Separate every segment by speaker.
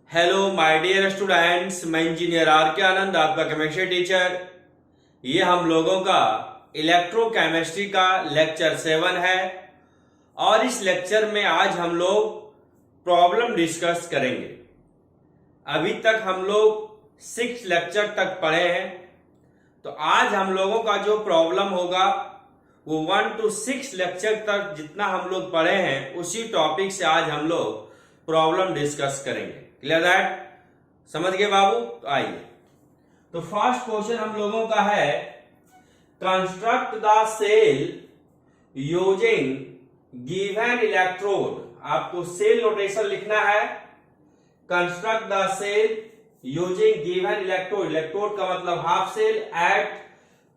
Speaker 1: Hello my dear students, मैं engineer are के आनंद, आपका केमिस्ट्री टीचर। ये हम लोगों का इलेक्ट्रोकेमिस्ट्री का लेक्चर 7 है और इस लेक्चर में आज हम लोग प्रॉब्लम डिस्कस करेंगे। अभी तक हम लोग 6 लेक्चर तक पढ़े हैं, तो आज हम लोगों का जो प्रॉब्लम होगा वो 1 to 6 लेक्चर तक जितना हम लोग पढ़े हैं उसी टॉपिक से आज हम लोग प्रॉब्लम डिस्कस करेंगे। Clear that? समझ गए बाबू? तो आइए, तो फर्स्ट क्वेश्चन हम लोगों का है, construct the cell using given electrode. आपको सेल नोटेशन लिखना है। Construct the cell using given electrode, electrode का मतलब half cell, at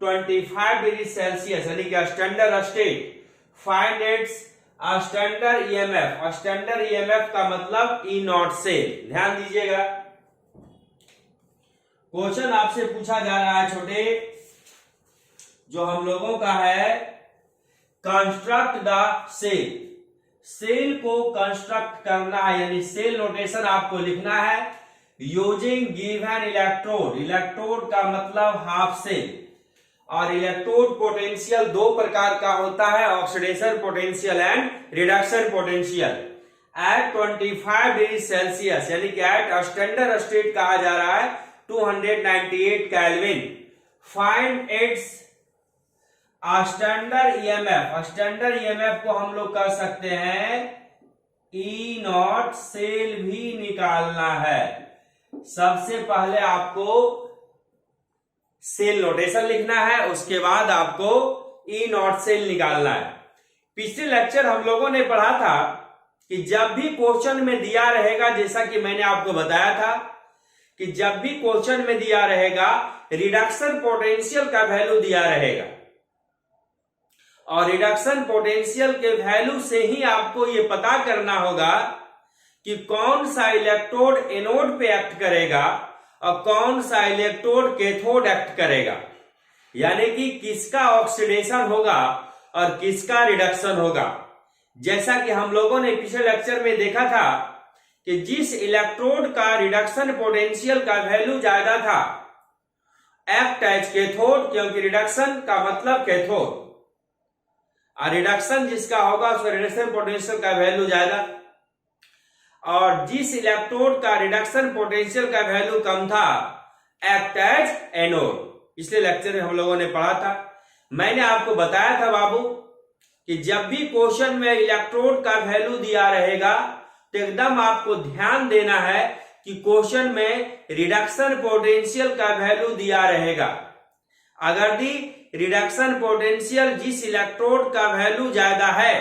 Speaker 1: 25 degree Celsius यानी कि standard state. Find its standard EMF. Standard EMF का मतलब ई नॉट सेल। ध्यान दीजिएगा, क्वेश्चन आपसे पूछा जा रहा है छोटे, जो हम लोगों का है, कंस्ट्रक्ट द सेल। सेल को कंस्ट्रक्ट करना है यानी सेल नोटेशन आपको लिखना है यूजिंग गिवन इलेक्ट्रोड। इलेक्ट्रोड का मतलब हाफ सेल, और इलेक्ट्रोड पोटेंशियल दो प्रकार का होता है, oxidation potential and reduction potential. At 25 degree Celsius यानी कि एट स्टैंडर्ड स्टेट कहा जा रहा है 298 kelvin. Find its standard EMF. Standard EMF को हम लोग कर सकते हैं ई नॉट सेल भी निकालना है। सबसे पहले आपको सेल नोटेशन लिखना है, उसके बाद आपको ई नॉट सेल निकालना है। पिछले लेक्चर हम लोगों ने पढ़ा था कि जब भी क्वेश्चन में दिया रहेगा, जैसा कि मैंने आपको बताया था कि जब भी क्वेश्चन में दिया रहेगा रिडक्शन पोटेंशियल का वैल्यू दिया रहेगा, और रिडक्शन पोटेंशियल के वैल्यू से ही आपको ये पता करना होगा कि कौन सा इलेक्ट्रोड एनोड पे एक्ट करेगा और कौन सा इलेक्ट्रोड कैथोड एक्ट करेगा, यानी कि किसका ऑक्सीडेशन होगा और किसका रिडक्शन होगा। जैसा कि हम लोगों ने पिछले लेक्चर में देखा था कि जिस इलेक्ट्रोड का रिडक्शन पोटेंशियल का वैल्यू ज्यादा था एक्ट एज कैथोड, क्योंकि रिडक्शन का मतलब कैथोड, और रिडक्शन जिसका होगा उसका रिडक्शन पोटेंशियल का वैल्यू ज्यादा, और जिस इलेक्ट्रोड का रिडक्शन पोटेंशियल का वैल्यू कम था एक्ट एज एनोड। पिछले लेक्चर में हम लोगों ने पढ़ा था, मैंने आपको बताया था बाबू कि जब भी क्वेश्चन में इलेक्ट्रोड का वैल्यू दिया रहेगा तो एकदम आपको ध्यान देना है कि क्वेश्चन में रिडक्शन पोटेंशियल का वैल्यू दिया रहेगा। अगर दी रिडक्शन पोटेंशियल जिस इलेक्ट्रोड का वैल्यू ज्यादा है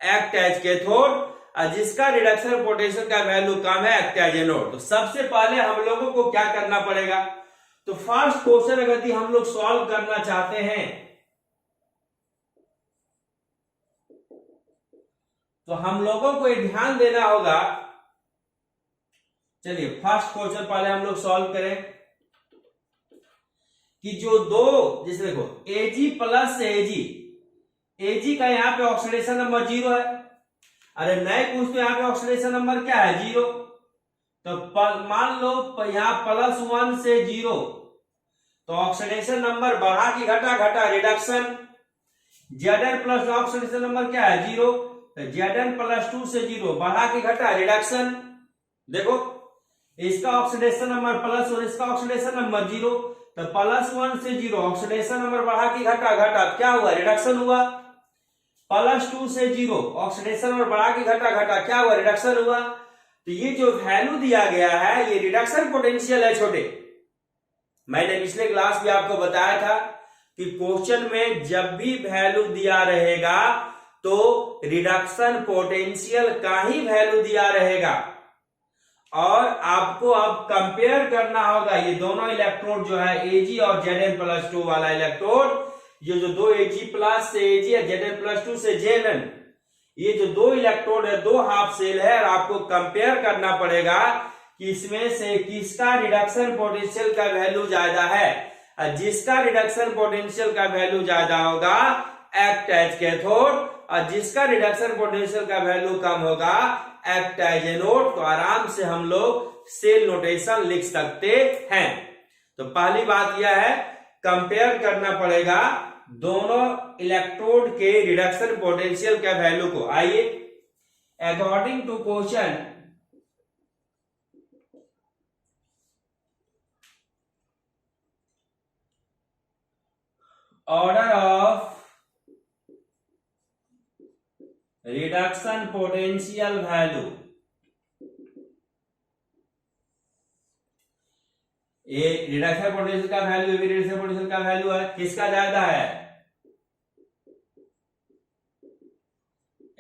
Speaker 1: एक्ट एज कैथोड, जिसका रिडक्शन पोटेंशियल का वैल्यू कम है एक्ट एज एनोड। तो सबसे पहले हम लोगों को क्या करना पड़ेगा, तो फर्स्ट क्वेश्चन अगर हम लोग सॉल्व करना चाहते हैं तो हम लोगों को ध्यान देना होगा। चलिए फर्स्ट क्वेश्चन पहले हम लोग सॉल्व करें कि जो दो, जैसे देखो एजी प्लस एजी, एजी का यहां पे ऑक्सीडेशन नंबर 0 है, अरे नए कुछ तो यहाँ पे ऑक्सीडेशन नंबर क्या है 0, तो मान लो यहाँ +1 से 0, तो ऑक्सीडेशन नंबर बढ़ा कि घटा, घटा reduction. Zn plus oxidation number क्या है 0, तो Zn +2 से 0 बढ़ा कि घटा रिडक्शन। देखो इसका ऑक्सीडेशन नंबर +1, इसका ऑक्सीडेशन नंबर 0, तो +1 से 0 ऑक्सीडेशन नंबर बढ़ा कि घटा, घटा क्या हुआ रिडक्शन हुआ। +2 से 0 ऑक्सीडेशन और बढ़ा के घटा, घटा क्या हुआ रिडक्शन हुआ। तो ये जो वैल्यू दिया गया है ये रिडक्शन पोटेंशियल है छोटे। मैंने पिछले क्लास में आपको बताया था कि क्वेश्चन में जब भी वैल्यू दिया रहेगा तो रिडक्शन पोटेंशियल का ही वैल्यू दिया रहेगा, और आपको अब कंपेयर करना होगा ये दोनों इलेक्ट्रोड जो है एजी और Zn+2 वाला इलेक्ट्रोड, ये जो दो एजी प्लस से एजी है, Zn+2 से Zn, ये जो दो इलेक्ट्रोड है, दो हाफ सेल है, और आपको कंपेयर करना पड़ेगा कि इसमें से किसका रिडक्शन पोटेंशियल का वैल्यू ज्यादा है, और जिसका रिडक्शन पोटेंशियल का वैल्यू ज्यादा होगा एक्ट एज कैथोड, और जिसका रिडक्शन पोटेंशियल का वैल्यू कम होगा एक्ट एज ए नोड। तो आराम से हम लोग सेल नोटेशन लिख सकते हैं। तो पहली बात यह है, कंपेयर करना पड़ेगा दोनों इलेक्ट्रोड के रिडक्शन पोटेंशियल के वैल्यू को। आइए, according to question order of reduction potential value, ये रिडक्शन पोटेंशियल का वैल्यू, ये भी रिडक्शन पोटेंशियल का वैल्यू है, किसका ज्यादा है?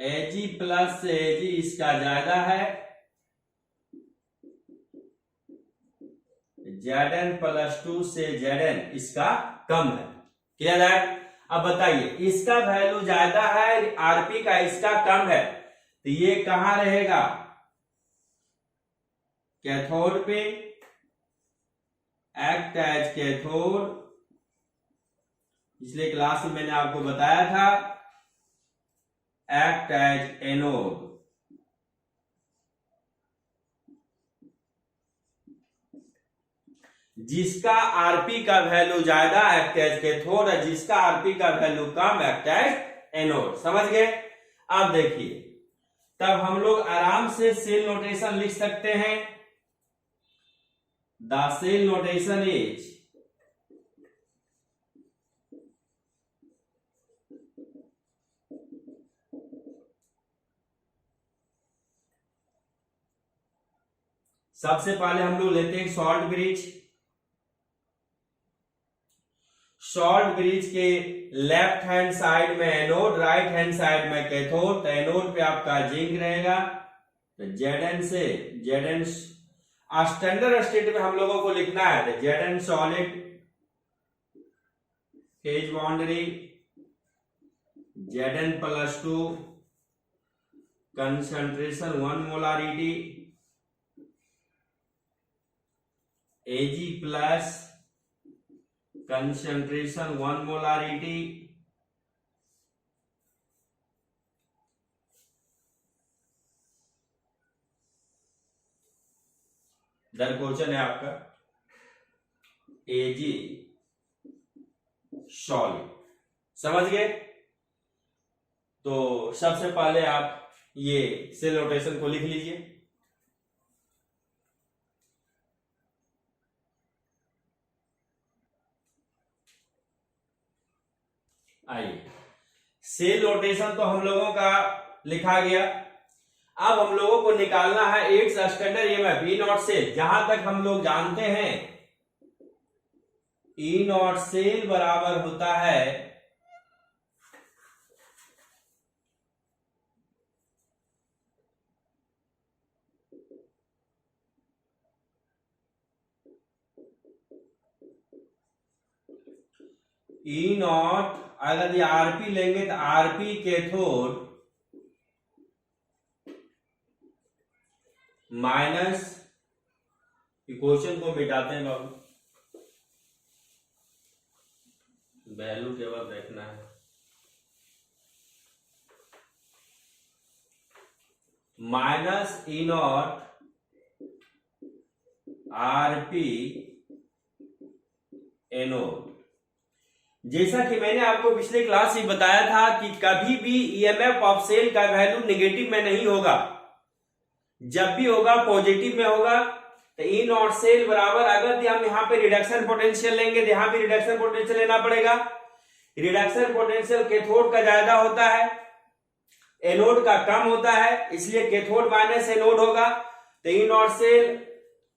Speaker 1: Ag प्लस Ag इसका ज्यादा है, Zn प्लस 2 से Zn इसका कम है। क्लियर है? अब बताइए, इसका वैल्यू ज्यादा है, आरपी का इसका कम है, तो ये कहां रहेगा? कैथोड पे, एक्ट एज कैथोड। पिछले क्लास में मैंने आपको बताया था एक्ट एज एनोड। जिसका आरपी का वैल्यू ज्यादा एक्ट एज कैथोड है, जिसका आरपी का वैल्यू कम एक्ट एज एनोड। समझ गए? अब देखिए, तब हम लोग आराम से सेल नोटेशन लिख सकते हैं। द सेल नोटेशन इज सबसे पहले हम लोग लेते हैं शॉर्ट ब्रिज। शॉर्ट ब्रिज के लेफ्ट हैंड साइड में एनोड, राइट हैंड साइड में कैथोड। तो एनोड पे आपका जिंक रहेगा, तो Zn से Zn स्टैंडर्ड स्टेट में हम लोगों को लिखना है, तो Zn solid phase boundary, Zn plus 2 concentration 1 molarity, Ag plus concentration 1 molarity, इधर क्वेश्चन है आपका Ag सॉलिड। समझ गए? तो सबसे पहले आप ये सेल नोटेशन को लिख लीजिए। आइए, सेल नोटेशन तो हम लोगों का लिखा गया। अब हम लोगों को निकालना है its standard EMF E not cell. जहां तक हम लोग जानते हैं ई नॉट सेल बराबर होता है ई नॉट, अगर ये आरपी लेंगे तो आरपी कैथोड माइनस, क्वेश्चन को मिटाते हैं बाबू, वैल्यू केवल देखना है, minus e naught RP anode. जैसा कि मैंने आपको पिछले क्लास में बताया था कि कभी भी ईएमएफ ऑफ सेल का वैल्यू नेगेटिव में नहीं होगा, जब भी होगा पॉजिटिव में होगा। तो ई नॉट सेल बराबर, अगर हम यहाँ पे रिडक्शन पोटेंशियल लेंगे तो यहाँ भी रिडक्शन पोटेंशियल लेना पड़ेगा। रिडक्शन पोटेंशियल कैथोड का ज्यादा होता है, एनोड का कम होता है, इसलिए कैथोड माइनस एनोड होगा। तो e not cell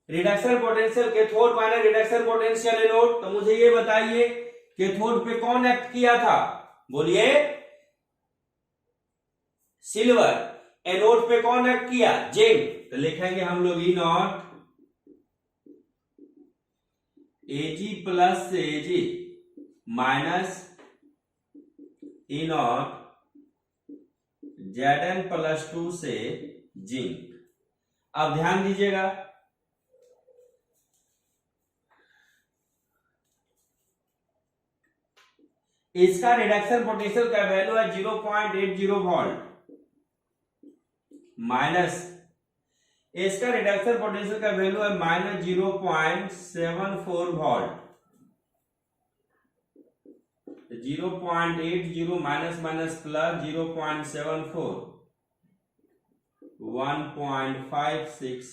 Speaker 1: reduction potential cathode minus reduction potential anode. तो मुझे ये बताइए कैथोड पे कौन एक्ट किया था? बोलिए, सिल्वर। एनोड पे कौन एक्ट किया? जिंक। तो लिखेंगे हम लोग e naught Ag plus Ag minus e naught Zn plus 2 से जिंक। अब ध्यान दीजिएगा, इसका रिडक्शन पोटेंशियल का वैल्यू है 0.80 वोल्ट, माइनस इसका रिडक्शन पोटेंशियल का वैल्यू है -0.74 volt. 0.80 minus minus plus 0.74 1.56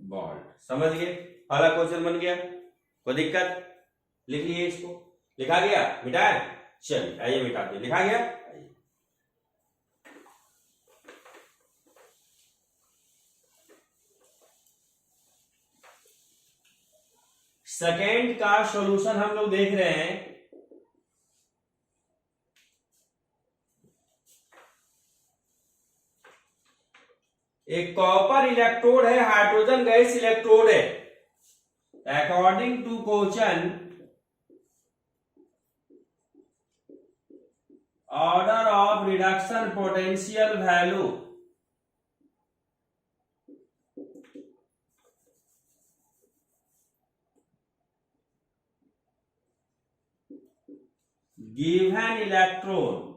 Speaker 1: volt. समझ गए? पहला क्वेश्चन बन गया। कोई दिक्कत? लिख लिए इसको। लिखा गया? मिटाए? चलिए आइए मिटाते। लिखा गया? सेकेंड का सॉल्यूशन हम लोग देख रहे हैं। एक कॉपर इलेक्ट्रोड है, हाइड्रोजन गैस इलेक्ट्रोड है। According to question, order of reduction potential value given electrode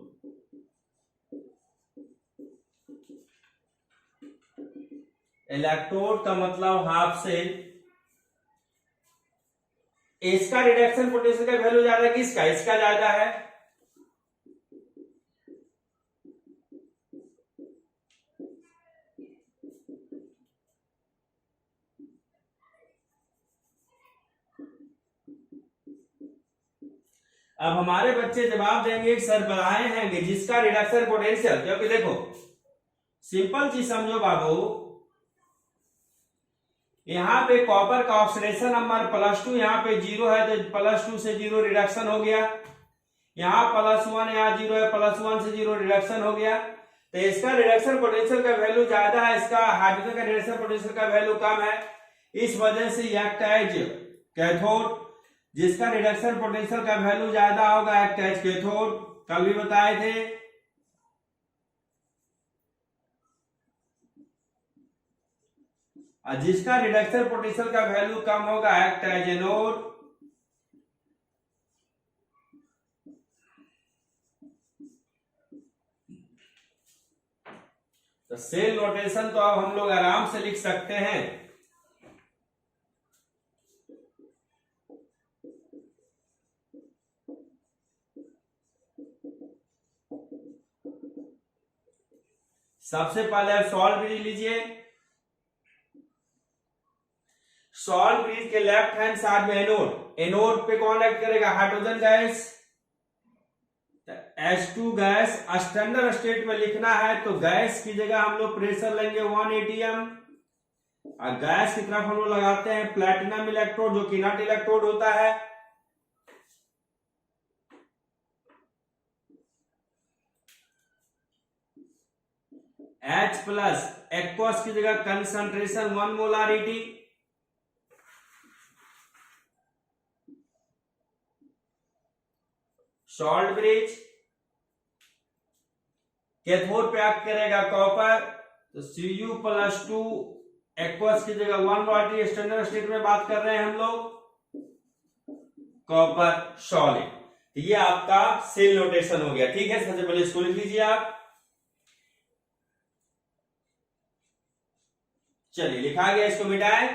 Speaker 1: का मतलब हाफ सेल। इसका रिडक्शन पोटेंशियल का वैल्यू ज्यादा है किसका? इसका ज्यादा है। अब हमारे बच्चे जवाब देंगे सर बताए हैं कि जिसका रिडक्शन पोटेंशियल, क्योंकि देखो सिंपल चीज समझो बाबू, यहां पे कॉपर का ऑक्सीडेशन नंबर +2, यहां पे 0 है तो +2 से 0 रिडक्शन हो गया। यहां +1, यहां 0 है, +1 से 0 रिडक्शन हो गया। तो इसका रिडक्शन पोटेंशियल का वैल्यू ज्यादा है, इसका हाइड्रोजन का रिडक्शन पोटेंशियल का वैल्यू कम है। इस वजह से एक्ट एज कैथोड। जिसका रिडक्शन पोटेंशियल का वैल्यू ज्यादा होगा एक्ट एज कैथोड। कल भी बताए थे। और जिसका रिडक्शन पोटेंशियल का वैल्यू कम होगा एक्ट एज एनोड। तो सेल नोटेशन तो अब हम लोग आराम से लिख सकते हैं। सबसे पहले आप सॉल्ट ब्रिज लीजिए। सॉल्ट ब्रिज के लेफ्ट हैंड साइड में एनोड। एनोड पे कौन एक्ट करेगा? Hydrogen gas. H2 gas standard state में लिखना है तो गैस की जगह हम लोग प्रेशर लेंगे 1 atm, और गैस की तरफ हम लोग लगाते हैं प्लैटिनम इलेक्ट्रोड जो कि नट इलेक्ट्रोड होता है। H प्लस एक्वस की जगह concentration 1 molarity. Salt bridge cathode पे एक्ट करेगा कॉपर, तो Cu+2 एक्वस की जगह 1 मोलारिटी। स्टैंडर्ड स्टेट में बात कर रहे हैं हम लोग कॉपर सॉलिड। तो ये आपका सेल नोटेशन हो गया। ठीक है, सबसे पहले इसको लिख लीजिए आप। चलिए लिखा गया, इसको मिटाए?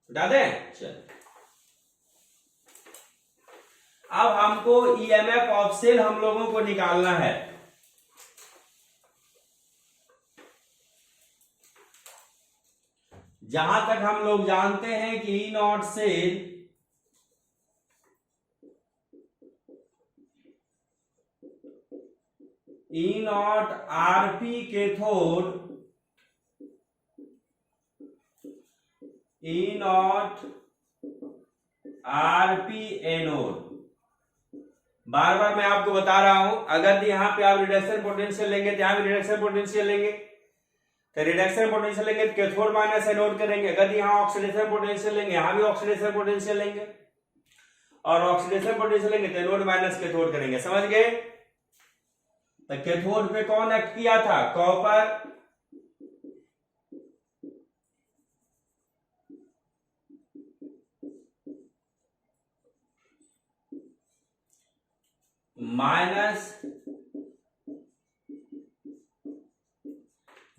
Speaker 1: मिटा दें। चलिए अब हमको ईएमएफ ऑफ सेल हम लोगों को निकालना है। जहां तक हम लोग जानते हैं कि e not cell E naught RP cathode, e naught RP anode. बार बार मैं आपको बता रहा हूं, अगर यहां पे आप रिडक्शन पोटेंशियल लेंगे तो यहां भी रिडक्शन पोटेंशियल लेंगे। तो रिडक्शन पोटेंशियल लेंगे तो कैथोड माइनस एनोड करेंगे। अगर यहां ऑक्सीडेशन पोटेंशियल लेंगे यहां भी ऑक्सीडेशन पोटेंशियल लेंगे, और ऑक्सीडेशन पोटेंशियल लेंगे तो एनोड माइनस कैथोड करेंगे। समझ गए? तो कैथोड पे कौन एक्ट किया था? कॉपर। माइनस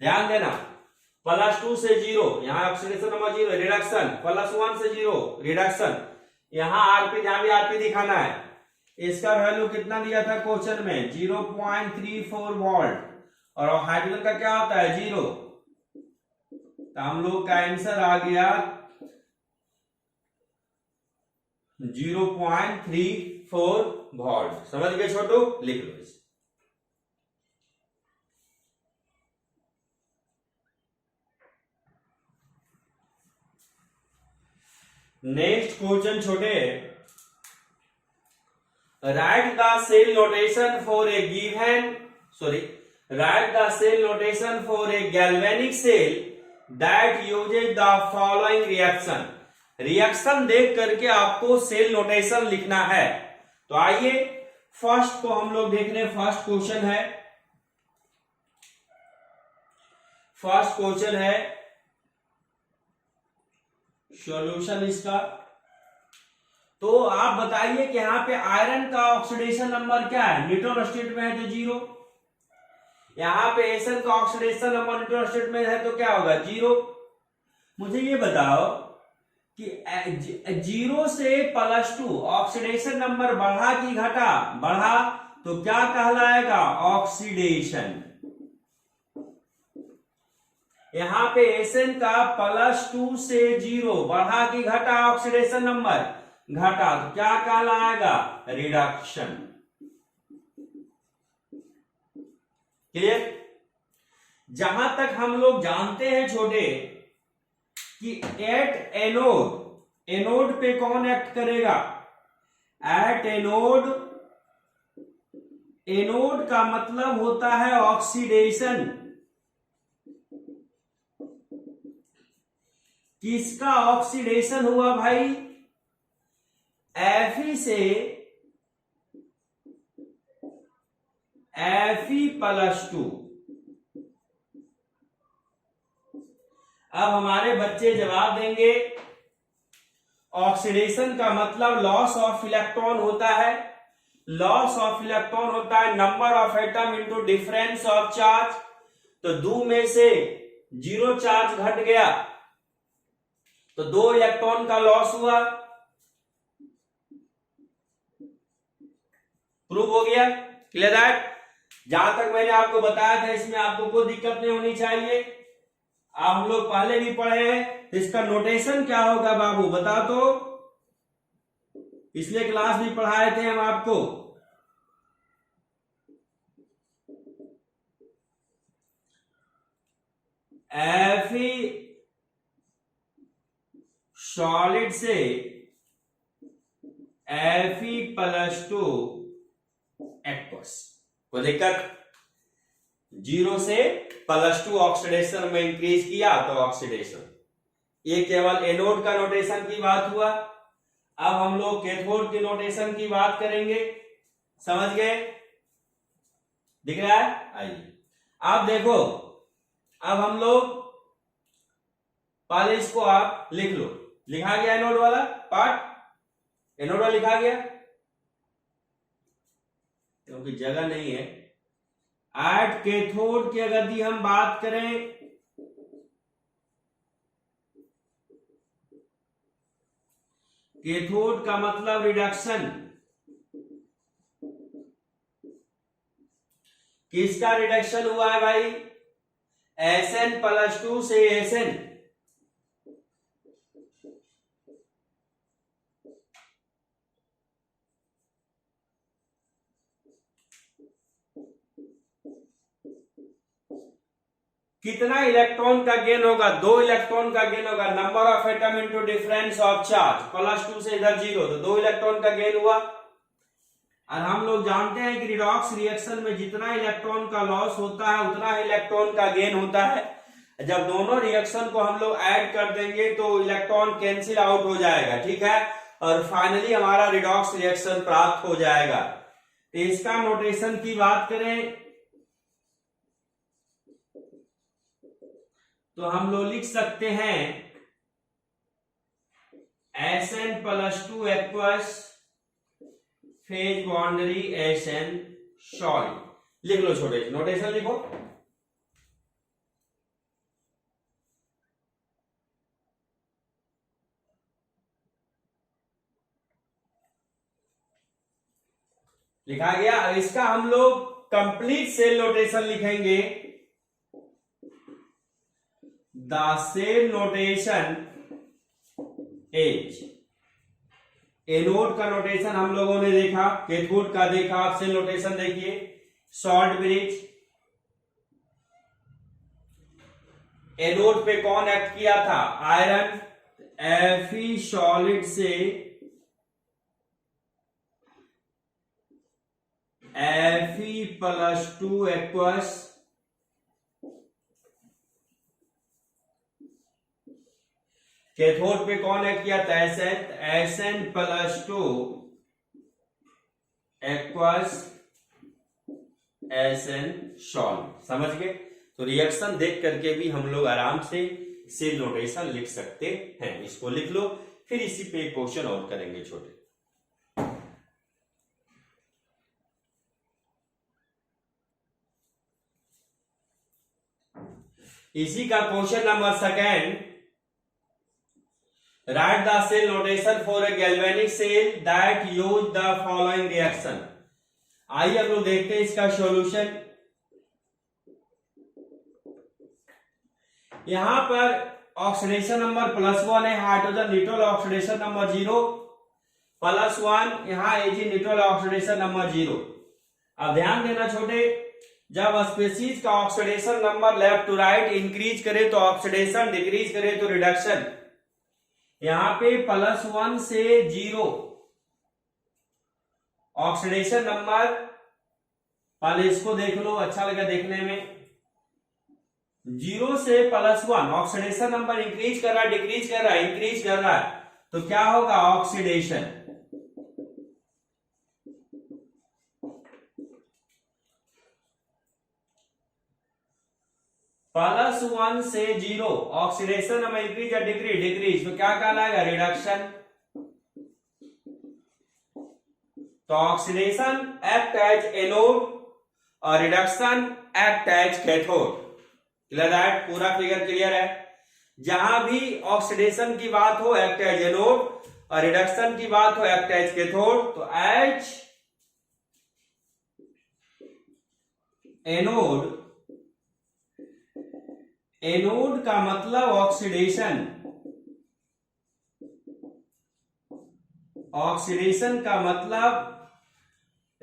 Speaker 1: ध्यान देना, +2 से 0, यहाँ ऑक्सीडेशन नंबर 0 रिडक्शन, +1 से 0 रिडक्शन, यहाँ आरपी, जहां भी आरपी दिखाना है। इसका वैल्यू कितना दिया था क्वेश्चन में 0.34 वोल्ट, और हाइड्रोजन का क्या होता है 0, तो हम लोग का आंसर आ गया 0.34 वोल्ट। समझ गए छोटू, लिख लो इसे। नेक्स्ट क्वेश्चन छोटे, write the cell notation for a given, write the cell notation for a galvanic cell that uses the following reaction. Reaction देख करके आपको सेल नोटेशन लिखना है। तो आइए फर्स्ट को हम लोग देखने, फर्स्ट क्वेश्चन है, फर्स्ट क्वेश्चन है सॉल्यूशन इसका। तो आप बताइए कि यहां पे आयरन का ऑक्सीडेशन नंबर क्या है, न्यूट्रल स्टेट में है तो 0, यहां पे एसन का ऑक्सीडेशन नंबर न्यूट्रल स्टेट में है तो क्या होगा 0। मुझे ये बताओ कि 0 से +2 ऑक्सीडेशन नंबर बढ़ा कि घटा, बढ़ा तो क्या कहलाएगा ऑक्सीडेशन। यहां पे एसन का +2 से 0 बढ़ा कि घटा ऑक्सीडेशन नंबर, घटा तो क्या कहलाएगा रिडक्शन। क्लियर। जहां तक हम लोग जानते हैं छोटे कि एट एनोड, एनोड पे कौन एक्ट करेगा, एट एनोड, एनोड का मतलब होता है ऑक्सीडेशन। किसका ऑक्सीडेशन हुआ भाई, Fe से Fe+2। अब हमारे बच्चे जवाब देंगे, ऑक्सीडेशन का मतलब लॉस ऑफ इलेक्ट्रॉन होता है, लॉस ऑफ इलेक्ट्रॉन होता है number of atom into difference of charge. तो 2 में से 0 चार्ज घट गया तो 2 इलेक्ट्रॉन का लॉस हुआ। प्रूव हो गया, क्लियर दैट। जहां तक मैंने आपको बताया था इसमें आपको कोई दिक्कत नहीं होनी चाहिए। आप हम लोग पहले भी पढ़े हैं, तो इसका नोटेशन क्या होगा बाबू बता तो, पिछले क्लास भी पढ़ाए थे हम आपको। Fe सॉलिड से Fe+2 एक्वस, कोई दिक्कत। 0 से +2 ऑक्सीडेशन में इंक्रीज किया तो ऑक्सीडेशन। ये केवल एनोड का नोटेशन की बात हुआ। अब हम लोग कैथोड की नोटेशन की बात करेंगे। समझ गए, दिख रहा है। आइए आप देखो, अब हम लोग पहले इसको आप लिख लो, लिखा गया एनोड वाला पार्ट, एनोड वाला लिखा गया क्योंकि जगह नहीं है। एट कैथोड की अगर यदि हम बात करें, कैथोड का मतलब रिडक्शन। किसका रिडक्शन हुआ है भाई, Sn+2 से Sn। कितना इलेक्ट्रॉन का गेन होगा, 2 इलेक्ट्रॉन का गेन होगा, number of atom into difference of charge, +2 से इधर 0 तो 2 इलेक्ट्रॉन का गेन हुआ। और हम लोग जानते हैं कि रिडॉक्स रिएक्शन में जितना इलेक्ट्रॉन का लॉस होता है उतना ही इलेक्ट्रॉन का गेन होता है। जब दोनों रिएक्शन को हम लोग ऐड कर देंगे तो इलेक्ट्रॉन कैंसिल आउट हो जाएगा, ठीक है, और फाइनली हमारा रिडॉक्स रिएक्शन प्राप्त हो जाएगा। तो इसका नोटेशन की बात करें तो हम लोग लिख सकते हैं Sn+2 aqueous phase boundary Sn solid. लिख लो छोटे, नोटेशन लिखो। लिखा गया। अब इसका हम लोग कंप्लीट सेल नोटेशन लिखेंगे। The cell notation is, anode का नोटेशन हम लोगों ने देखा, कैथोड का देखा, आप सेल नोटेशन देखिए। शॉर्ट ब्रिज, एनोड पे कौन एक्ट किया था? आयरन। Fe सॉलिड से Fe+2 एक्वस, कैथोड पे कौन एक्ट किया था? Sn+2 aqueous Sn solid. समझ गए? तो रिएक्शन देख करके भी हम लोग आराम से सेल नोटेशन लिख सकते हैं। इसको लिख लो, फिर इसी पे एक क्वेश्चन और करेंगे छोटे। इसी का question number second, write the cell notation for a galvanic cell that use the following reaction. आइए हम लोग देखते हैं इसका सॉल्यूशन। यहां पर ऑक्सीडेशन नंबर +1 है, हाइड्रोजन न्यूट्रल ऑक्सीडेशन नंबर 0, +1 यहां Ag न्यूट्रल ऑक्सीडेशन नंबर 0। अब ध्यान देना छोटे, जब स्पीशीज का oxidation number left to right increase करे तो ऑक्सीडेशन, डिक्रीज करे तो रिडक्शन। यहां पे +1 से 0 ऑक्सीडेशन नंबर, पहले इसको देख लो, अच्छा लगा देखने में। 0 से +1 ऑक्सीडेशन नंबर इंक्रीज कर रहा है, डिक्रीज कर रहा है, इंक्रीज कर रहा है, तो क्या होगा? ऑक्सीडेशन। +1 से 0 ऑक्सीडेशन नंबर इंक्रीज या डिक्रीज, डिक्रीज, तो क्या कहलाएगा? रिडक्शन। तो ऑक्सीडेशन एक्ट एज एनोड और reduction act as cathode. Clear है? पूरा फिगर क्लियर है? जहां भी ऑक्सीडेशन की बात हो एक्ट एज एनोड और रिडक्शन की बात हो एक्ट एज कैथोड। तो एज एनोड, एनोड का मतलब ऑक्सीडेशन, ऑक्सीडेशन का मतलब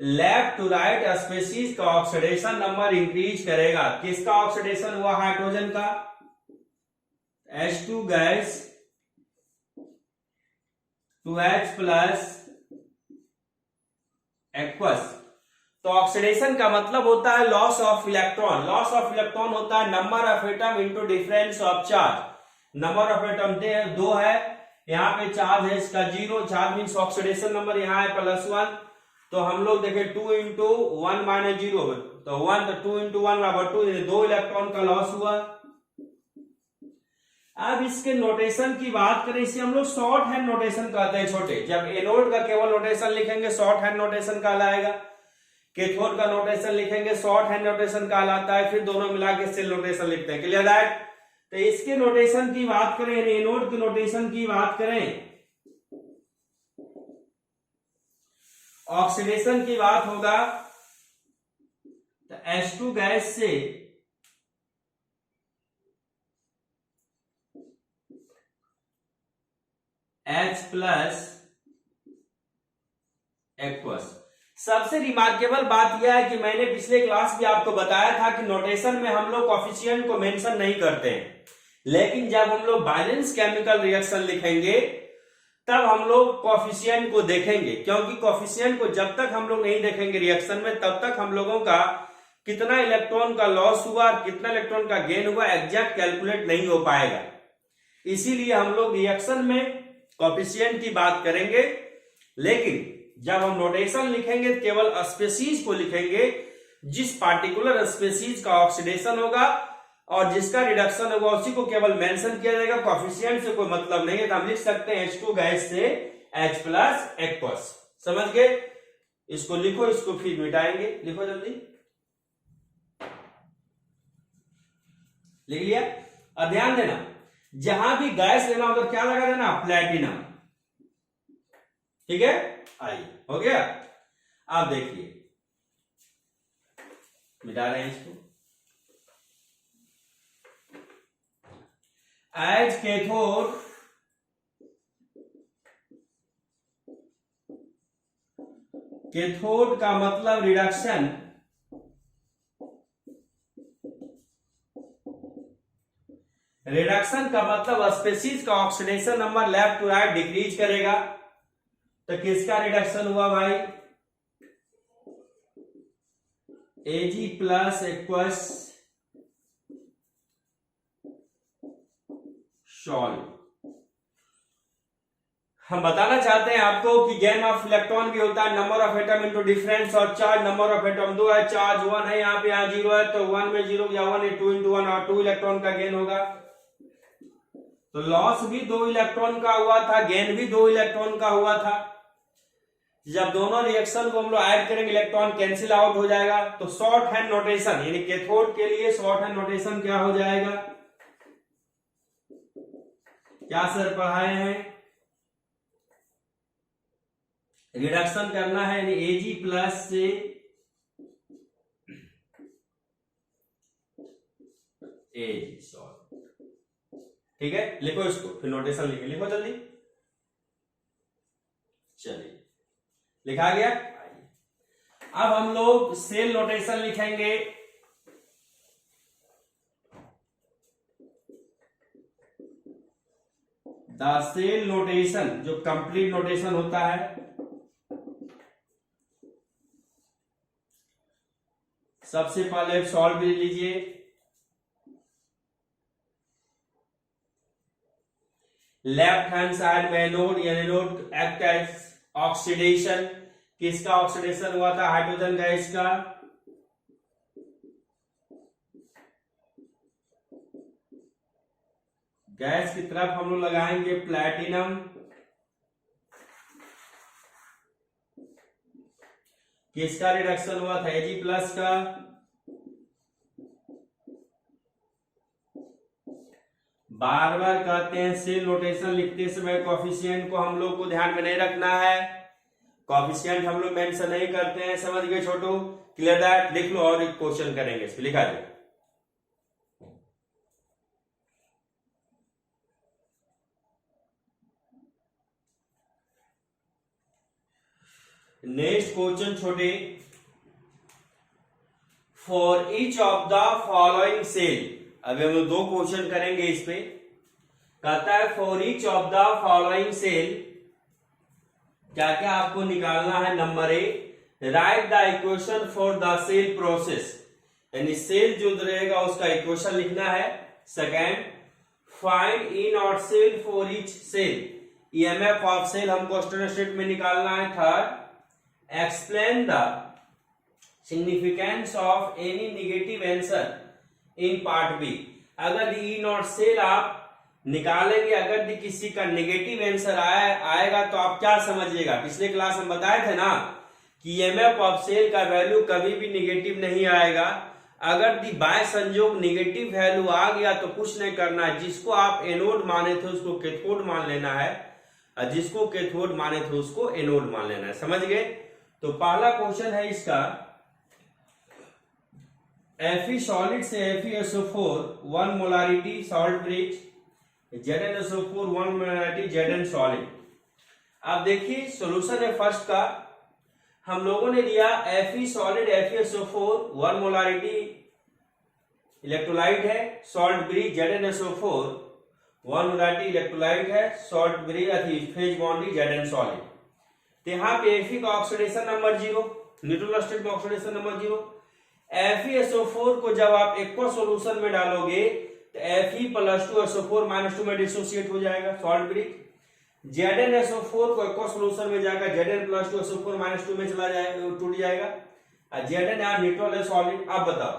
Speaker 1: लेफ्ट टू राइट स्पीशीज का ऑक्सीडेशन नंबर इंक्रीज करेगा। किसका ऑक्सीडेशन हुआ? हाइड्रोजन का। H2 gas 2H+ aqueous. तो ऑक्सीडेशन का मतलब होता है loss of electron. Loss of electron होता है number of atom into difference of charge. Number of atom 2 है, यहां पे चार्ज है इसका 0, चार्ज मीन्स ऑक्सीडेशन नंबर यहां है +1। तो हम लोग देखें 2 × 1 - 0, तो 1, तो 2 × 1 = 2, 2 इलेक्ट्रॉन का लॉस हुआ। अब इसके नोटेशन की बात करें, इसे हम लोग शॉर्ट हैंड नोटेशन कहते हैं छोटे। जब एनोड का केवल नोटेशन लिखेंगे शॉर्ट हैंड नोटेशन कहलाएगा, कैथोड का नोटेशन लिखेंगे शॉर्ट हैंड नोटेशन कहलाता है, फिर दोनों मिला के सेल नोटेशन लिखते हैं। क्लियर है? तो इसके नोटेशन की बात करें, एनोड के नोटेशन की बात करें, ऑक्सीडेशन की बात होगा तो H2 गैस से H+ एक्वस। सबसे रिमार्केबल बात यह है कि मैंने पिछले क्लास भी आपको बताया था कि नोटेशन में हम लोग कोफिशिएंट को मेंशन नहीं करते हैं, लेकिन जब हम लोग बैलेंस केमिकल रिएक्शन लिखेंगे तब हम लोग कोफिशिएंट को देखेंगे, क्योंकि कोफिशिएंट को जब तक हम लोग नहीं देखेंगे रिएक्शन में तब तक हम लोगों का कितना इलेक्ट्रॉन का लॉस हुआ और कितना इलेक्ट्रॉन का गेन हुआ एग्जैक्ट कैलकुलेट नहीं हो पाएगा। इसीलिए हम लोग रिएक्शन में कोफिशिएंट की बात करेंगे, लेकिन जब हम नोटेशन लिखेंगे केवल स्पीशीज को लिखेंगे, जिस पार्टिकुलर स्पीशीज का ऑक्सीडेशन होगा और जिसका रिडक्शन होगा उसी को केवल मेंशन किया जाएगा, कोफिशिएंट से कोई मतलब नहीं है। तो हम लिख सकते हैं H2 गैस से H+ एक्वस। समझ गए? इसको लिखो, इसको फिर मिटाएंगे। लिखो जल्दी, लिख लिया? और ध्यान देना, जहां भी गैस लेना होगा क्या लगा देना? प्लेटिनम। ठीक है? आइए, हो गया? अब देखिए मिटा रहे हैं इसको। एज कैथोड कैथोड का मतलब रिडक्शन, रिडक्शन का मतलब स्पीशीज का oxidation number left to right decrease करेगा। तो किसका रिडक्शन हुआ भाई? Ag plus equals solve. हम बताना चाहते हैं आपको कि गेन ऑफ इलेक्ट्रॉन भी होता है number of atom into difference, और चार्ज नंबर ऑफ एटम 2 है, चार्ज 1 है, यहाँ पे यहाँ 0 है, तो 1 में 0 या 1 है, 2 इंटू 1 और 2 इलेक्ट्रॉन का गेन होगा। तो लॉस भी 2 इलेक्ट्रॉन का हुआ था, गेन भी 2 इलेक्ट्रॉन का हुआ था। जब दोनों रिएक्शन को हम लोग ऐड करेंगे इलेक्ट्रॉन कैंसिल आउट हो जाएगा। तो शॉर्ट हैंड नोटेशन यानी कैथोड के लिए शॉर्ट हैंड नोटेशन क्या हो जाएगा? क्या सर पढ़ाए हैं? रिडक्शन करना है यानी Ag प्लस से Ag सॉल्व। ठीक है, लिखो इसको, फिर नोटेशन लिखे, लिखो जल्दी। चलिए लिखा गया। अब हम लोग सेल नोटेशन लिखेंगे। द सेल नोटेशन जो कंप्लीट नोटेशन होता है, सबसे पहले सॉल्व भी लीजिए। लेफ्ट हैंड साइड में एनोड या एनोड एक्ट एज ऑक्सीडेशन। किसका ऑक्सीडेशन हुआ था? हाइड्रोजन गैस का। गैस की तरफ हम लोग लगाएंगे प्लैटिनम। किसका रिडक्शन हुआ था? Ag प्लस का। बार बार कहते हैं सेल नोटेशन लिखते समय कोफिशिएंट को हम लोग को ध्यान में नहीं रखना है। कोफिशिएंट हम लोग मेंशन नहीं करते हैं, समझ गए छोटू? Clear that? लिख लो और एक क्वेश्चन करेंगे इस पे, लिखा दे। नेक्स्ट क्वेश्चन छोटे, for each of the following cell. अभी हम लोग 2 क्वेश्चन करेंगे इस पे। कहता है for each of the following cell, क्या क्या आपको निकालना है? Number A, write the equation for the cell process, यानी सेल जो रहेगा उसका इक्वेशन लिखना है। Second, find E not cell for each cell, EMF of cell हमको स्टैंडर्ड स्टेट में निकालना है। Third, explain the significance of any negative answer in part B। अगर ई नॉट सेल आप निकालेंगे, अगर किसी का नेगेटिव आंसर आएगा तो आप क्या समझिएगा? पिछले क्लास में बताए थे ना कि ईएमएफ ऑफ सेल का वैल्यू कभी भी नेगेटिव नहीं आएगा। अगर दी बाय संजोग नेगेटिव वैल्यू आ गया तो कुछ नहीं करना है, जिसको आप एनोड माने थे उसको कैथोड मान लेना है, और जिसको कैथोड माने थे उसको एनोड मान लेना है। समझ गए? तो पहला क्वेश्चन है इसका, Fe सॉलिड से FeSO4 1 molarity salt bridge, ZnSO4 1 molarity Zn solid. अब देखिए सॉल्यूशन है फर्स्ट का, हम लोगों ने लिया Fe solid FeSO4 1 molarity electrolyte है, salt bridge ZnSO4 1 molarity electrolyte है, सॉल्ट ब्रिज अथी फेज बॉन्डी Zn सॉलिड। तो यहाँ पे Fe का ऑक्सीडेशन नंबर 0, न्यूट्रल स्टेट में ऑक्सीडेशन नंबर 0। FeSO4 को जब आप एक्वा सॉल्यूशन में डालोगे तो Fe प्लस 2 SO4 माइनस 2 में डिसोसिएट हो जाएगा, सॉल्ट ब्रिज। ZnSO4 को एक्वा सॉल्यूशन में जाकर Zn प्लस 2 SO4 माइनस 2 में चला जाएगा, टूट जाएगा। Zn यहाँ न्यूट्रल है, सॉलिड। अब बताओ,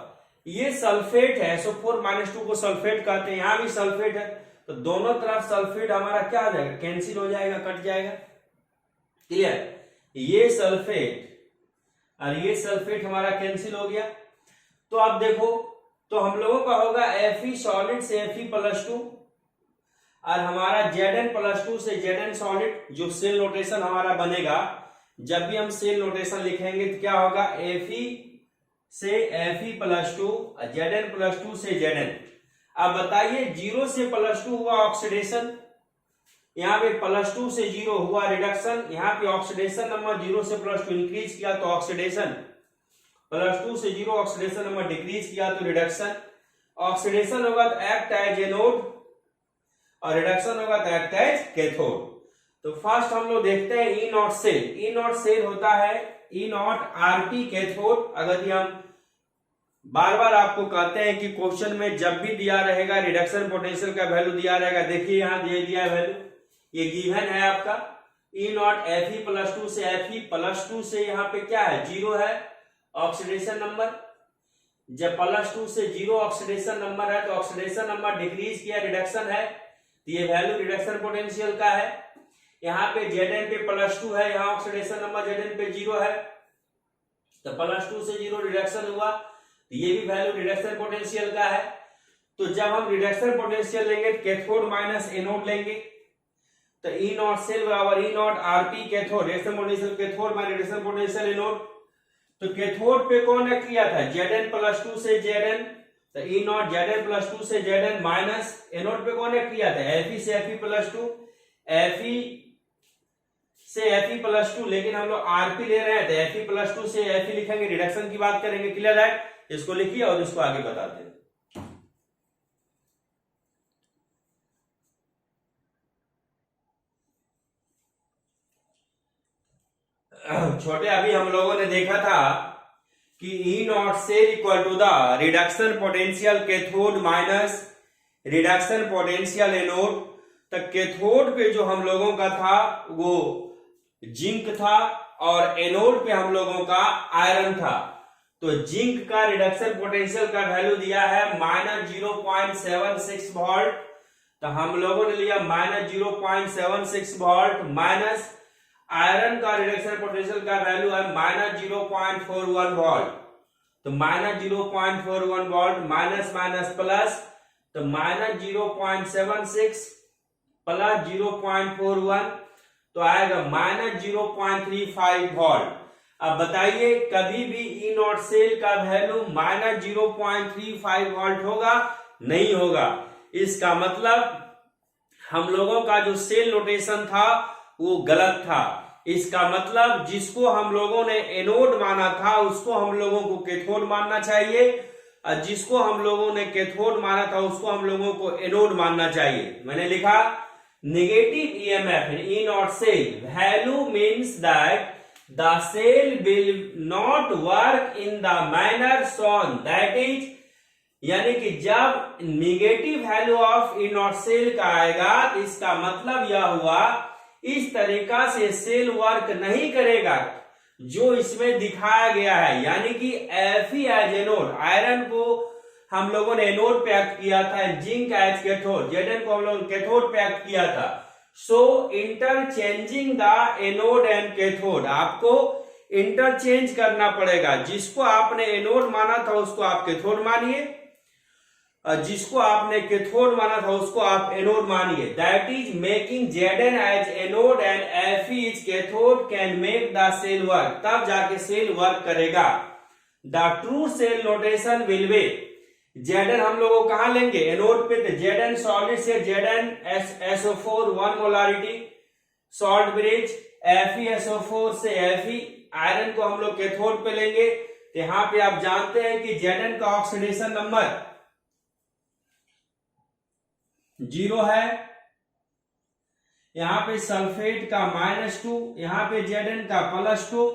Speaker 1: ये सल्फेट है, SO4 माइनस 2 को सल्फेट कहते हैं, यहाँ भी सल्फेट है, तो दोनों तरफ सल्फेट हमारा क्या आ जाएगा? कैंसिल हो जाएगा, कट जाएगा। क्लियर? ये सल्फेट और ये सल्फेट हमारा कैंसिल हो गया। तो आप देखो, तो हम लोगों का होगा Fe सॉलिड से Fe प्लस 2 और हमारा Zn प्लस 2 से Zn सॉलिड, जो सेल नोटेशन हमारा बनेगा। जब भी हम सेल नोटेशन लिखेंगे तो क्या होगा? Fe से Fe+2, Zn+2 से Zn। अब बताइए 0 से +2 हुआ ऑक्सीडेशन, यहाँ पे +2 से 0 हुआ रिडक्शन, यहाँ पे ऑक्सीडेशन नंबर 0 से +2 इंक्रीज किया तो ऑक्सीडेशन, +2 से 0 ऑक्सीडेशन नंबर डिक्रीज किया तो रिडक्शन। ऑक्सीडेशन होगा तो एक्ट एज एनोड और रिडक्शन होगा तो एक्ट एज कैथोड। तो फर्स्ट हम लोग देखते हैं e not cell. E not cell होता है ई नॉट आरटी कैथोड। अगर हम बार बार आपको कहते हैं कि क्वेश्चन में जब भी दिया रहेगा रिडक्शन पोटेंशियल का वैल्यू दिया रहेगा, देखिए यहां दे दिया है वैल्यू, ये गिवन है आपका ई नॉट Fe+2 से Fe+2 से यहाँ पे क्या है 0 है ऑक्सीडेशन नंबर। जब +2 से 0 ऑक्सीडेशन नंबर है तो ऑक्सीडेशन नंबर डिक्रीज किया रिडक्शन है, तो ये वैल्यू रिडक्शन पोटेंशियल का है। यहाँ पे Zn पे +2 है, यहाँ ऑक्सीडेशन नंबर Zn पे 0 है, तो +2 से 0 रिडक्शन हुआ, तो ये भी वैल्यू रिडक्शन पोटेंशियल का है। तो जब हम रिडक्शन पोटेंशियल लेंगे तो कैथोड माइनस एनोड लेंगे, तो ई नॉट सेल बराबर e naught RT cathode, reduction potential cathode minus reduction potential anode. तो कैथोड पे कौन ने किया था Zn+2 से Zn, तो ई नॉट Zn+2 से Zn माइनस एनोड पे कौन ने किया था Fe से Fe+2, Fe से Fe+2, लेकिन हम लोग आरपी ले रहे हैं तो Fe+2 से Fe लिखेंगे, रिडक्शन की बात करेंगे। क्लियर है, इसको लिखिए और इसको आगे बताते हैं। छोटे अभी हम लोगों ने देखा था कि e not cell equal to the reduction potential cathode minus reduction potential anode. तो कैथोड पे जो हम लोगों का था वो जिंक था और एनोड पे हम लोगों का आयरन था। तो जिंक का रिडक्शन पोटेंशियल का वैल्यू दिया है -0.76 वोल्ट, तो हम लोगों ने लिया -0.76 वोल्ट, माइनस आयरन का रिडक्शन पोटेंशियल का वैल्यू है -0.41 वोल्ट, तो -0.41 वोल्ट माइनस माइनस प्लस, तो -0.76 प्लस 0.41 तो आएगा -0.35 वोल्ट। अब बताइए कभी भी ई नॉट सेल का वैल्यू -0.35 वोल्ट होगा? नहीं होगा। इसका मतलब हम लोगों का जो सेल नोटेशन था वो गलत था। इसका मतलब जिसको हम लोगों ने एनोड माना था उसको हम लोगों को कैथोड मानना चाहिए, और जिसको हम लोगों ने कैथोड माना था उसको हम लोगों को एनोड मानना चाहिए। मैंने लिखा negative EMF in E not cell value means that the cell will not work in the manner shown, that is, यानी कि जब negative value of E not cell का आएगा तो इसका मतलब यह हुआ इस तरीका से सेल वर्क नहीं करेगा जो इसमें दिखाया गया है। यानी कि Fe एज एनोड, आयरन को हम लोगों ने एनोड पे एक्ट किया था, जिंक एज कैथोड, Zn को हम लोग कैथोड पे एक्ट किया था। So interchanging the anode and cathode, आपको इंटरचेंज करना पड़ेगा। जिसको आपने एनोड माना था उसको आप कैथोड मानिए, और जिसको आपने कैथोड माना था उसको आप एनोड मानिए। That is making Zn as anode and Fe is cathode can make the cell work, तब जाके सेल वर्क करेगा। The true cell notation will be, Zn हम लोग को कहां लेंगे एनोड पे, तो Zn सॉलिड से Zn SO4 1 molarity salt bridge, FeSO4 से Fe, आयरन को हम लोग कैथोड पे लेंगे। तो यहां पे आप जानते हैं कि Zn का ऑक्सीडेशन नंबर 0 है, यहां पे सल्फेट का -2, यहां पे Zn का +2,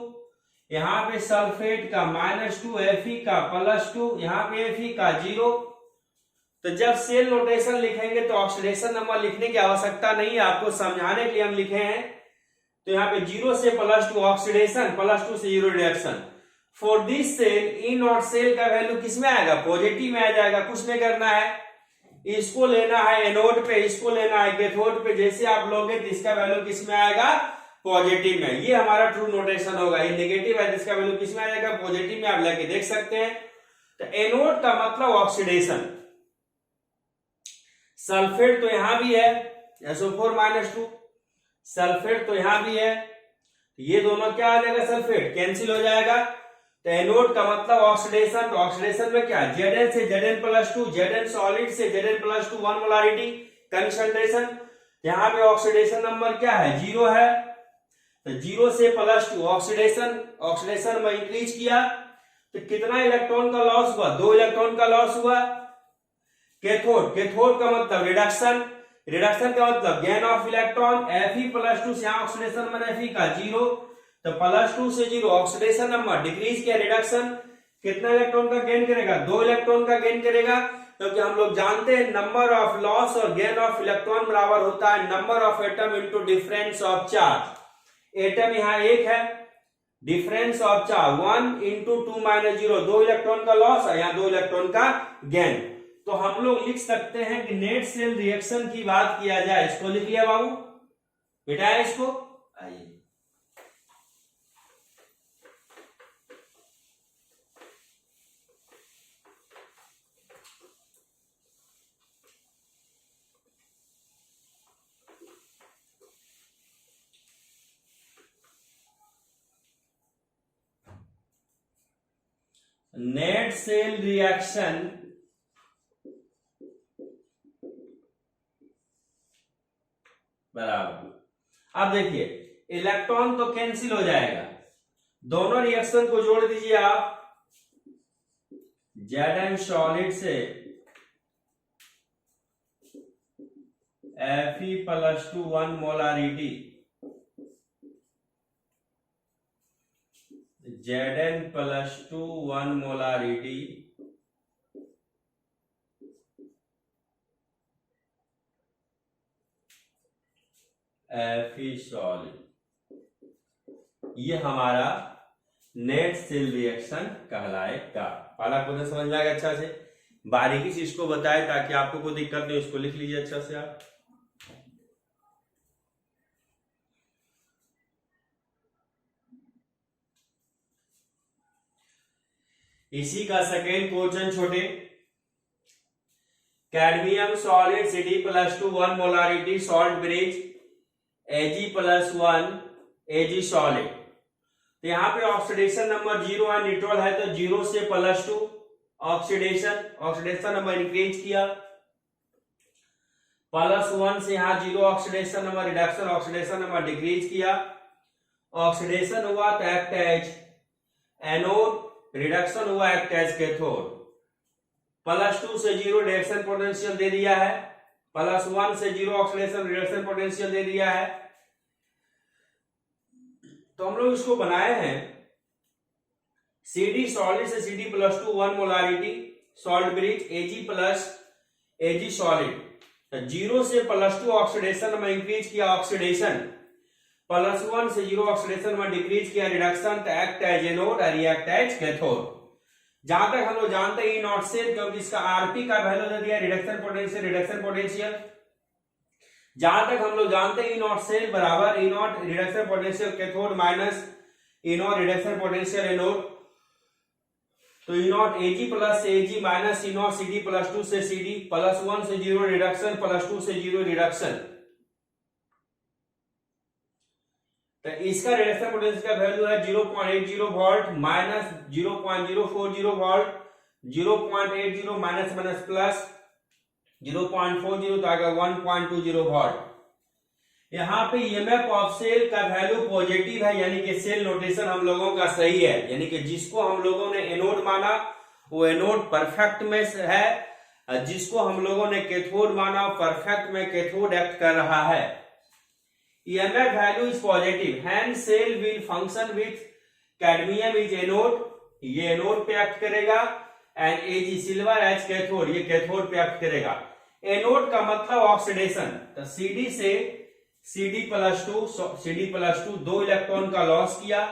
Speaker 1: यहां पे सल्फेट का -2, Fe का +2, यहां पे Fe का 0। तो जब सेल नोटेशन लिखेंगे तो ऑक्सीडेशन नंबर लिखने की आवश्यकता नहीं है, आपको समझाने के लिए हम लिखे हैं। तो यहाँ पे 0 से +2 ऑक्सीडेशन, +2 से 0 reduction. For this cell E not cell का वैल्यू किसमें आएगा? पॉजिटिव में आ जाएगा। कुछ नहीं करना है, इसको लेना है एनोड पे, इसको लेना है कैथोड पे। जैसे आप लोगे तो इसका वैल्यू किसमें आएगा? पॉजिटिव में। ये हमारा ट्रू नोटेशन होगा। ये नेगेटिव है, इसका वैल्यू किसमें आ जाएगा? पॉजिटिव में। आप लेके देख सकते हैं। तो एनोड का मतलब ऑक्सीडेशन। सल्फेट तो यहां भी है SO4 -2, सल्फेट तो यहां भी है, ये दोनों क्या आ जाएगा? सल्फेट कैंसिल हो जाएगा। तो एनोड का मतलब ऑक्सीडेशन, तो ऑक्सीडेशन में क्या Zn से Zn+2, Zn सॉलिड से Zn+2 1 मोलारिटी कंसंट्रेशन। यहाँ पे ऑक्सीडेशन नंबर क्या है 0 है, तो 0 से +2 ऑक्सीडेशन में इंक्रीज किया तो कितना इलेक्ट्रॉन का लॉस हुआ, 2 इलेक्ट्रॉन का लॉस हुआ। कैथोड का मतलब रिडक्शन का मतलब गेन ऑफ इलेक्ट्रॉन, Fe+2 से ऑक्सीडेशन में Fe का 0, तो +2 से 0 ऑक्सीडेशन नंबर डिक्रीज किया, रिडक्शन कितना इलेक्ट्रॉन का गेन करेगा, 2 इलेक्ट्रॉन का गेन करेगा, क्योंकि हम लोग जानते हैं नंबर ऑफ लॉस और गेन ऑफ इलेक्ट्रॉन बराबर होता है number of atom into difference of charge. Atom यहाँ 1 है, difference of charge 1 into 2 - 0, 2 electron का लॉस है, यहाँ 2 इलेक्ट्रॉन का गेन। तो हम लोग लिख सकते हैं कि नेट सेल रिएक्शन की बात किया जाए, इसको लिख लिया बाबू, बेटा है इसको, आइए नेट सेल रिएक्शन बराबर। अब देखिए इलेक्ट्रॉन तो कैंसिल हो जाएगा, दोनों रिएक्शन को जोड़ दीजिए आप, Zn सॉलिड से Fe+2 1 molarity, Zn+2 1 molarity Fe solid, ये हमारा नेट सेल रिएक्शन कहलाएगा। पहला क्वेश्चन समझ में आएगा अच्छा से, बारीकी से इसको बताए ताकि आपको कोई दिक्कत नहीं, इसको लिख लीजिए अच्छा से आप। इसी का सेकेंड क्वेश्चन छोटे, cadmium solid Cd+2 1 molarity salt bridge Ag+1 Ag solid, तो यहाँ पे ऑक्सीडेशन नंबर 0 है, न्यूट्रल है, तो 0 से +2 ऑक्सीडेशन नंबर इंक्रीज किया, +1 से यहाँ 0 oxidation number reduction, oxidation number decrease किया, ऑक्सीडेशन हुआ तो एक्ट एज एनोड, रिडक्शन हुआ एक्ट एज कैथोड, +2 से 0 रिडक्शन पोटेंशियल दे दिया है, +1 से 0 ऑक्सीडेशन रिडक्शन पोटेंशियल दे दिया है। तो हम लोग इसको बनाए हैं Cd सॉलिड से Cd+2 1 molarity salt bridge Ag solid, 0 से +2 ऑक्सीडेशन में इंक्रीज किया, ऑक्सीडेशन +1 से 0 ऑक्सीडेशन में डिक्रीज किया, रिडक्शन, तो एक्ट एज एनोड और रिएक्ट एज कैथोड। जहां तक हम लोग जानते हैं E0 से, क्योंकि इसका आरपी का वैल्यू दे दिया, रिडक्शन पोटेंशियल, जहां तक हम लोग जानते हैं E0 सेल बराबर E0 reduction potential cathode minus E0 reduction potential anode, तो E0 Ag+ से Ag माइनस E0 Cd+2 से Cd, +1 से 0 रिडक्शन, +2 से 0 रिडक्शन, तो इसका रिडक्शन पोटेंशियल का वैल्यू है 0.80 volt minus 0.040 volt, 0.80 minus minus plus 0.40 तो आएगा 1.20 वोल्ट। यहाँ पे ईएमएफ ऑफ सेल का वैल्यू पॉजिटिव है, यानी कि सेल नोटेशन हम लोगों का सही है, यानी कि जिसको हम लोगों ने एनोड माना वो एनोड परफेक्ट में है, जिसको हम लोगों ने कैथोड माना परफेक्ट में कैथोड एक्ट कर रहा है। EMF value is positive, hence cell will function with cadmium is anode, ये एनोड पे एक्ट करेगा, and Ag silver as cathode, ये कैथोड पे एक्ट करेगा। एनोड का मतलब ऑक्सीडेशन, तो Cd से Cd+2 2 इलेक्ट्रॉन का लॉस किया,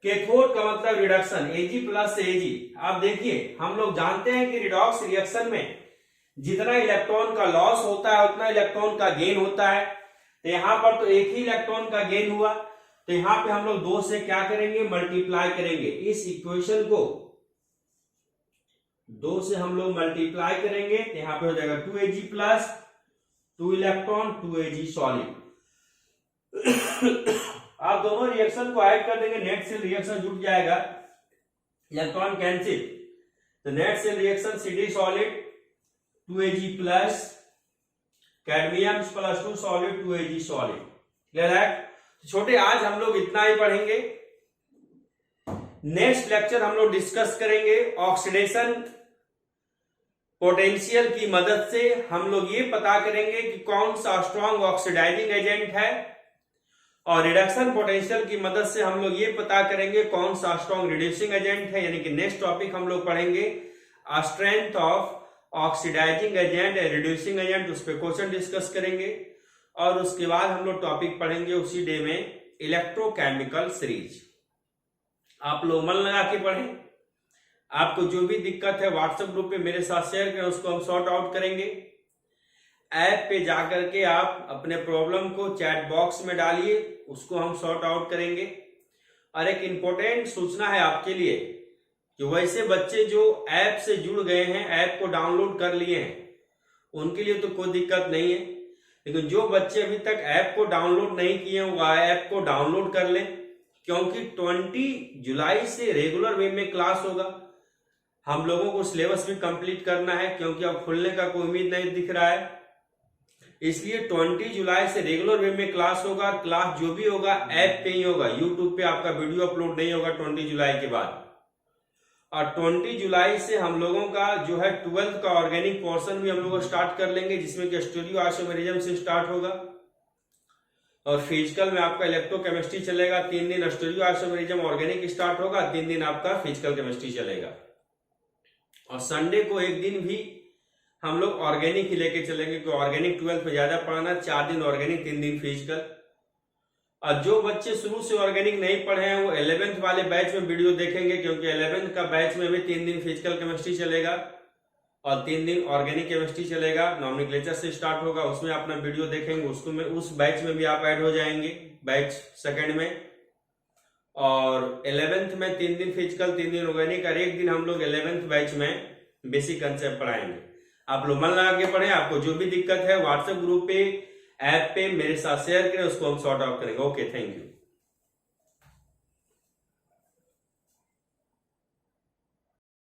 Speaker 1: कैथोड का मतलब रिडक्शन Ag+ से Ag। आप देखिए हम लोग जानते हैं कि रिडॉक्स रिएक्शन में जितना इलेक्ट्रॉन का लॉस होता है उतना इलेक्ट्रॉन का गेन होता है, तो यहां पर तो एक ही इलेक्ट्रॉन का गेन हुआ, तो यहां पे हम लोग 2 से क्या करेंगे मल्टीप्लाई करेंगे, इस इक्वेशन को 2 से हम लोग मल्टीप्लाई करेंगे, तो यहां पे हो जाएगा 2Ag+ 2 इलेक्ट्रॉन 2Ag सॉलिड। आप दोनों रिएक्शन को ऐड कर देंगे, नेट सेल रिएक्शन जुट जाएगा, इलेक्ट्रॉन कैंसिल, तो net cell reaction CD solid 2Ag plus cadmium plus 2 solid 2Ag solid. Clear है? छोटे आज हम लोग इतना ही पढ़ेंगे। नेक्स्ट लेक्चर हम लोग डिस्कस करेंगे ऑक्सीडेशन पोटेंशियल की मदद से हम लोग ये पता करेंगे कि कौन सा स्ट्रॉन्ग ऑक्सीडाइजिंग एजेंट है, और रिडक्शन पोटेंशियल की मदद से हम लोग ये पता करेंगे कौन सा स्ट्रॉन्ग रिड्यूसिंग एजेंट है। यानी कि नेक्स्ट टॉपिक हम लोग पढ़ेंगे strength of oxidising agent and reducing agent, उस पर क्वेश्चन डिस्कस करेंगे। और उसके बाद हम लोग टॉपिक पढ़ेंगे उसी डे में इलेक्ट्रोकेमिकल सीरीज। आप लोग मन लगा के पढ़ें। आपको जो भी दिक्कत है व्हाट्सएप ग्रुप पे मेरे साथ शेयर करें, उसको हम सॉर्ट आउट करेंगे। ऐप पे जाकर के आप अपने प्रॉब्लम को चैट बॉक्स में डालिए, उसको हम सॉर्ट आउट करेंगे। और एक इंपॉर्टेंट सूचना है आपके लिए कि वैसे बच्चे जो ऐप से जुड़ गए हैं, ऐप को डाउनलोड कर लिए हैं, उनके लिए तो कोई दिक्कत नहीं है। लेकिन जो बच्चे अभी तक ऐप को डाउनलोड नहीं किए हैं वो ऐप को डाउनलोड कर लें, क्योंकि 20 जुलाई से रेगुलर वे में क्लास होगा। हम लोगों को सिलेबस भी कंप्लीट करना है, क्योंकि अब खुलने का कोई उम्मीद नहीं दिख रहा है। इसलिए 20 जुलाई से रेगुलर वे में क्लास होगा। क्लास जो भी होगा ऐप पे ही होगा, यूट्यूब पे आपका वीडियो अपलोड नहीं होगा 20 जुलाई के बाद। और 20 जुलाई से हम लोगों का जो है 12th का ऑर्गेनिक पोर्शन भी हम लोग स्टार्ट कर लेंगे, जिसमें कि स्टीरियो आइसोमेरिज्म से स्टार्ट होगा। और फिजिकल में आपका इलेक्ट्रोकेमिस्ट्री चलेगा, 3 दिन स्टीरियो आइसोमेरिज्म ऑर्गेनिक स्टार्ट होगा, 3 दिन आपका फिजिकल केमिस्ट्री चलेगा। और संडे को एक दिन भी हम लोग ऑर्गेनिक ही लेके चलेंगे, क्योंकि ऑर्गेनिक 12th पे ज्यादा पढ़ना, 4 दिन ऑर्गेनिक 3 दिन फिजिकल। और जो बच्चे शुरू से ऑर्गेनिक नहीं पढ़े हैं वो 11th वाले बैच में वीडियो देखेंगे, क्योंकि 11th का बैच में भी 3 दिन फिजिकल केमिस्ट्री चलेगा और 3 दिन ऑर्गेनिक केमिस्ट्री चलेगा। नॉमेनक्लेचर से स्टार्ट होगा, उसमें अपना वीडियो देखेंगे, उसको में उस बैच में भी आप ऐड हो जाएंगे, बैच सेकेंड में। और 11th में 3 दिन फिजिकल 3 दिन ऑर्गेनिक, और 1 दिन हम लोग 11th बैच में बेसिक कंसेप्ट पढ़ाएंगे। आप लोग मन लगा के पढ़ें। आपको जो भी दिक्कत है व्हाट्सएप ग्रुप पे, ऐप पे मेरे साथ शेयर करें, उसको हम सॉर्ट आउट करेंगे। Okay, thank you.